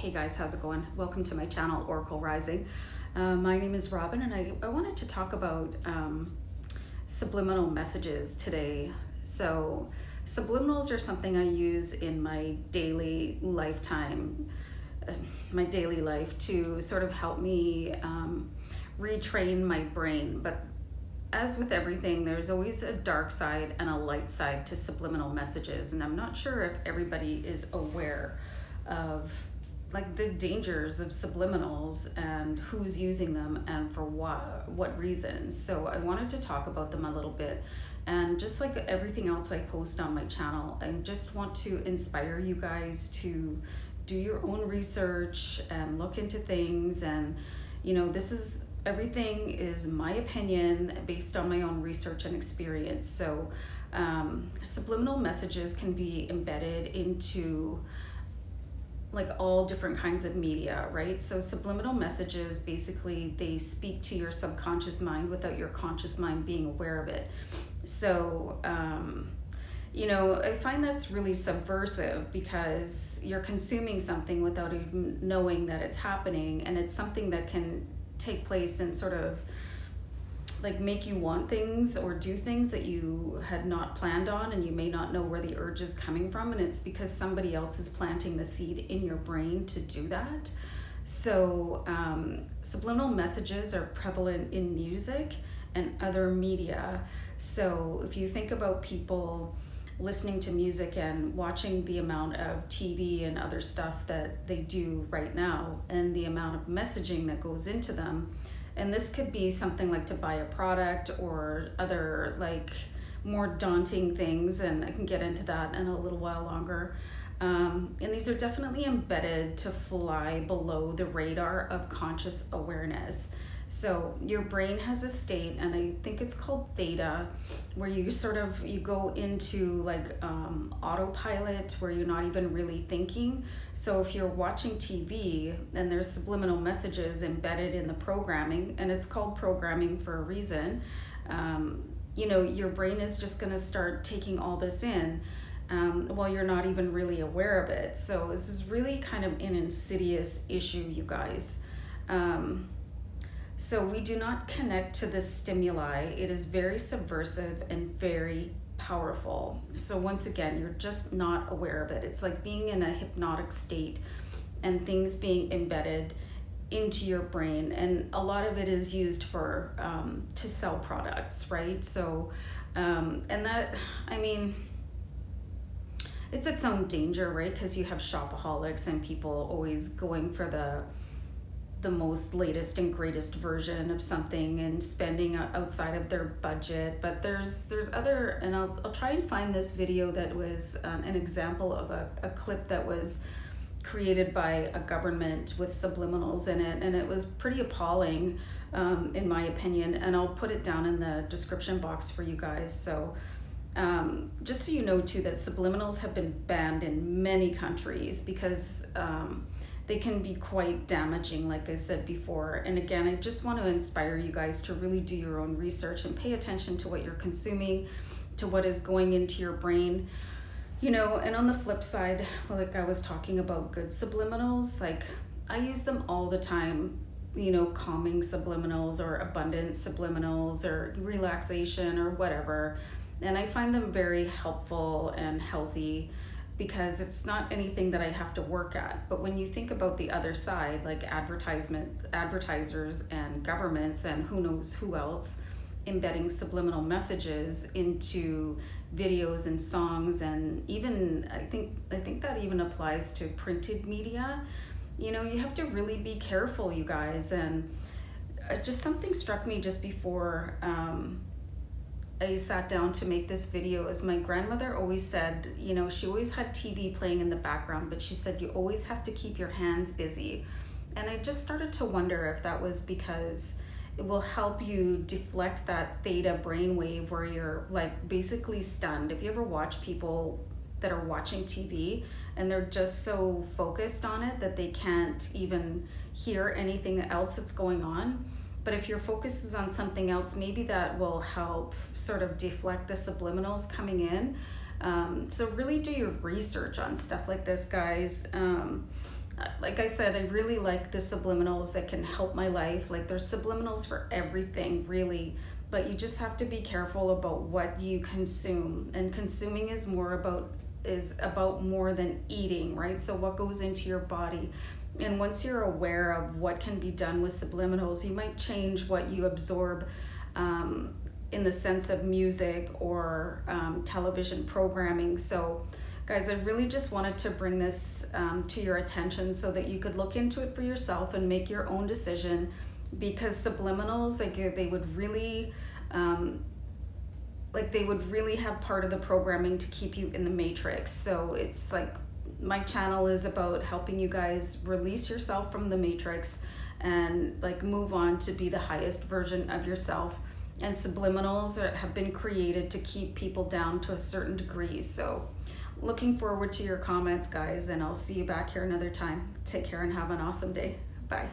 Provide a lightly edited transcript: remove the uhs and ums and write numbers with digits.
Hey guys, how's it going? Welcome to my channel, Oracle Rising. My name is Robin, and I wanted to talk about subliminal messages today. So subliminals are something I use in my daily lifetime, my daily life, to sort of help me retrain my brain. But as with everything, there's always a dark side and a light side to subliminal messages, and I'm not sure if everybody is aware of like the dangers of subliminals and who's using them and for what reasons. So I wanted to talk about them a little bit, and just like everything else I post on my channel, I just want to inspire you guys to do your own research and look into things. And everything is my opinion based on my own research and experience. So subliminal messages can be embedded into like all different kinds of media, right? So subliminal messages, basically they speak to your subconscious mind without your conscious mind being aware of it. So I find that's really subversive, because you're consuming something without even knowing that it's happening, and it's something that can take place and sort of like make you want things or do things that you had not planned on, and you may not know where the urge is coming from, and it's because somebody else is planting the seed in your brain to do that. So subliminal messages are prevalent in music and other media. So if you think about people listening to music and watching the amount of TV and other stuff that they do right now, and the amount of messaging that goes into them, and this could be something like to buy a product or other like more daunting things, and I can get into that in a little while longer. And these are definitely embedded to fly below the radar of conscious awareness. So your brain has a state, and I think it's called theta, where you go into like autopilot, where you're not even really thinking. So if you're watching TV and there's subliminal messages embedded in the programming, and it's called programming for a reason, your brain is just going to start taking all this in while you're not even really aware of it. So this is really kind of an insidious issue, you guys. So we do not connect to this stimuli. It is very subversive and very powerful. So once again, you're just not aware of it. It's like being in a hypnotic state and things being embedded into your brain. And a lot of it is used for to sell products, right? So, it's its own danger, right? Because you have shopaholics and people always going for the most latest and greatest version of something and spending outside of their budget. But there's other, and I'll try and find this video that was an example of a clip that was created by a government with subliminals in it, and it was pretty appalling in my opinion, and I'll put it down in the description box for you guys. So just so you know too, that subliminals have been banned in many countries because they can be quite damaging, like I said before. And again, I just want to inspire you guys to really do your own research and pay attention to what you're consuming, to what is going into your brain. And on the flip side, like I was talking about good subliminals, like I use them all the time, calming subliminals or abundance subliminals or relaxation or whatever. And I find them very helpful and healthy, because it's not anything that I have to work at. But when you think about the other side, like advertisers and governments and who knows who else, embedding subliminal messages into videos and songs, and even I think that even applies to printed media, you have to really be careful, you guys. And just something struck me just before I sat down to make this video, is my grandmother always said, she always had TV playing in the background, but she said you always have to keep your hands busy. And I just started to wonder if that was because it will help you deflect that theta brainwave where you're like basically stunned. If you ever watch people that are watching TV and they're just so focused on it that they can't even hear anything else that's going on. But if your focus is on something else, maybe that will help sort of deflect the subliminals coming in. So really do your research on stuff like this, guys. like I said, I really like the subliminals that can help my life. Like there's subliminals for everything, really, but you just have to be careful about what you consume. And consuming is about more than eating, right? So what goes into your body. And once you're aware of what can be done with subliminals, you might change what you absorb in the sense of music or television programming. So guys, I really just wanted to bring this to your attention so that you could look into it for yourself and make your own decision, because subliminals, like they would really have part of the programming to keep you in the matrix. So it's like my channel is about helping you guys release yourself from the matrix and like move on to be the highest version of yourself. And subliminals have been created to keep people down to a certain degree. So looking forward to your comments, guys, and I'll see you back here another time. Take care and have an awesome day. Bye.